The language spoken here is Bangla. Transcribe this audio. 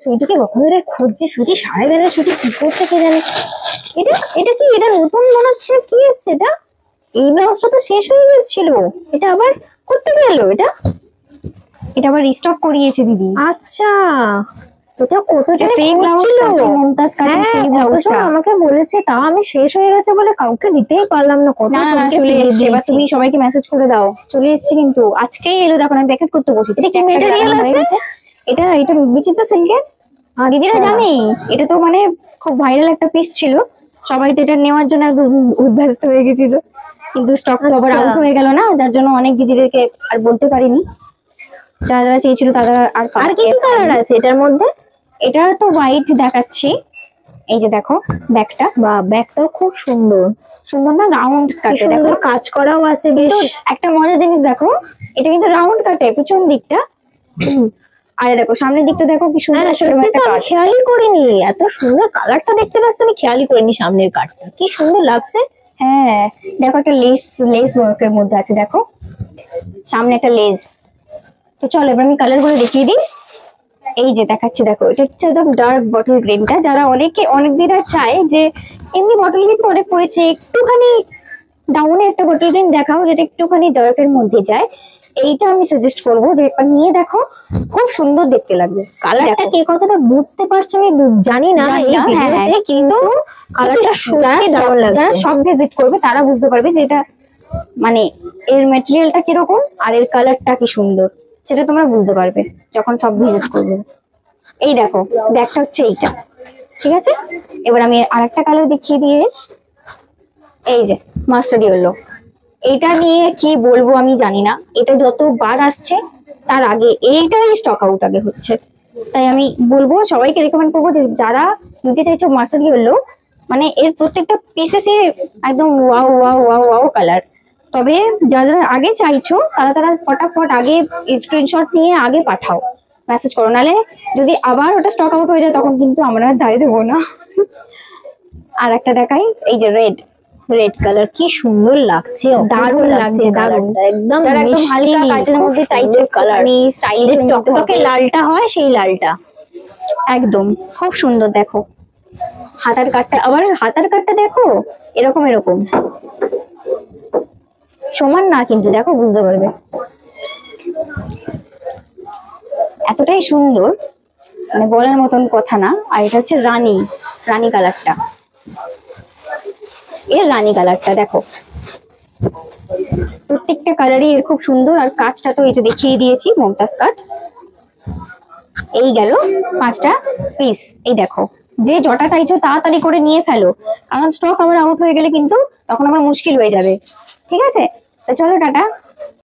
সুইটিকে কখন ধরে খুঁজছে, সুইটি সাড়ে বেলা, সুইটি কি করছে কে জানে। এটা এটা কি, এটা নতুন মনে হচ্ছে, কি এসছে এটা? এই ব্লাউজটা তো শেষ হয়ে গেছিল, এটা আবার করতে গেল, এটা এটা আবার রিস্টক করিয়েছে দিদি। আচ্ছা, এটা কত সেম ব্লাউজটা, মমতাজ কাটের সেই ব্লাউজটা আমাকে বলেছে, তাও আমি শেষ হয়ে গেছে বলে কাউকে দিতেই পারলাম না। কত চলে এসেছে, এবার তুমি সবাইকে মেসেজ করে দাও, চলে এসেছে কিন্তু আজকেই এলো। দেখো আমি প্যাকেট করতে বসেছি। এটা কি ম্যাটেরিয়াল আছে? এটা বিচিত্রা সিল্কের। দিদিরা জানেই, এটা তো মানে খুব ভাইরাল একটা পিস ছিল, সবাই তো এটা নেওয়ার জন্য উদ্ভাসিত হয়ে গেছিল, কিন্তু স্টক তো আবার আউট হয়ে গেল না, যার জন্য অনেক দিদিদেরকে আর বলতে পারিনি। যারা যারা চেয়েছিল তারা আর কি কি কালার আছে এটার মধ্যে? এটা তো হোয়াইট দেখাচ্ছি, এই যে দেখো ব্যাগটা, বা ব্যাগটাও খুব সুন্দর, সুন্দর না? রাউন্ড কাটে, সুন্দর কাজ করাও আছে বেশ। একটা মজার জিনিস দেখো, এটা কিন্তু রাউন্ড কাটে পিছন দিকটা, আরে দেখো সামনের দিকটা দেখো কি সুন্দর। খেয়ালই করিনি, এত সুন্দর কালারটা দেখতে পাচ্ছ, আমি খেয়ালই করিনি সামনের কাটটা কি সুন্দর লাগছে। হ্যাঁ দেখো একটা লেস ওয়ার্কের মধ্যে আছে, দেখো সামনে একটা লেস। তো চলো এবার আমি কালার গুলো দেখিয়ে দিই। এই যে দেখাচ্ছি, দেখো এটা হচ্ছে একদম ডার্ক বটল গ্রিনটা। যারা অনেক দিন চায় যে এমনি বটল গ্রিন তো অনেক পড়েছে, একটুখানি ডাউনে একটা বটল গ্রিন দেখাও যেটা একটুখানি ডার্কের মধ্যে যায়, এইটা আমি সাজেস্ট করবো যে একবার নিয়ে দেখো, খুব সুন্দর দেখতে লাগবে। কালারটা কে কতটা বুঝতে পারছো আমি জানি না এই ভিডিওতে, কিন্তু কালারটা সত্যি দারুণ লাগছে। যারা সব ভিজিট করবে তারা বুঝতে পারবে যে এটা মানে এর ম্যাটেরিয়ালটা কিরকম আর এর কালারটা কি সুন্দর, সেটা তোমরা বুঝতে পারবে যখন সব ভিজিট করবে। এই দেখো ব্যাগটা হচ্ছে এইটা, ঠিক আছে? এবার আমি আরেকটা কালার দেখিয়ে দিয়ে, এই যে মাস্টার্ড ইয়েলো, এইটা নিয়ে কি বলবো আমি জানি না, এটা যতবার আসছে তার আগে এইটাই স্টক আউট আগে হচ্ছে। তাই আমি বলবো সবাইকে রেকমেন্ড করবো যে যারা নিতে চাইছো মাস্টার্ড ইয়েলো, মানে এর প্রত্যেকটা পিসেসে একদম wow wow wow wow colour. তবে যারা আগে চাইছো তারা ফটাফট আগে স্ক্রিনশট নিয়ে আগে পাঠাও, মেসেজ করো, নালে যদি আবার ওটা স্টক আউট হয়ে যায় তখন কিন্তু আমরা দায় দেবো না। আর একটা দেখাই, এই যে রেড কালার, কি সুন্দর লাগছে, দারুণ লাগছে, দারুণ একদম হালকা কাজের মধ্যে চাইছো কালার, স্টাইলিশ টকটকে লালটা হয় সেই লালটা একদম খুব সুন্দর। দেখো হাতার কাটটা, আবার হাতার কাটটা দেখো এরকম সমান না কিন্তু দেখো বুঝতে পারবে, এতটাই সুন্দর মানে বলার মতন কথা না। আর এটা হচ্ছে রানী কালারটা, এর রানী কালারটা দেখো, প্রত্যেকটা কালারই এর খুব সুন্দর। আর কাজটা তো এই যে দেখিয়ে দিয়েছি, মমতাজ কাট। এই গেল 5টা পিস। এই দেখো, যে জটা চাইছো তাড়াতাড়ি করে নিয়ে ফেলো, কারণ স্টক আবার আউট হয়ে গেলে কিন্তু তখন আবার মুশকিল হয়ে যাবে। ঠিক আছে, তো চলো টাটা।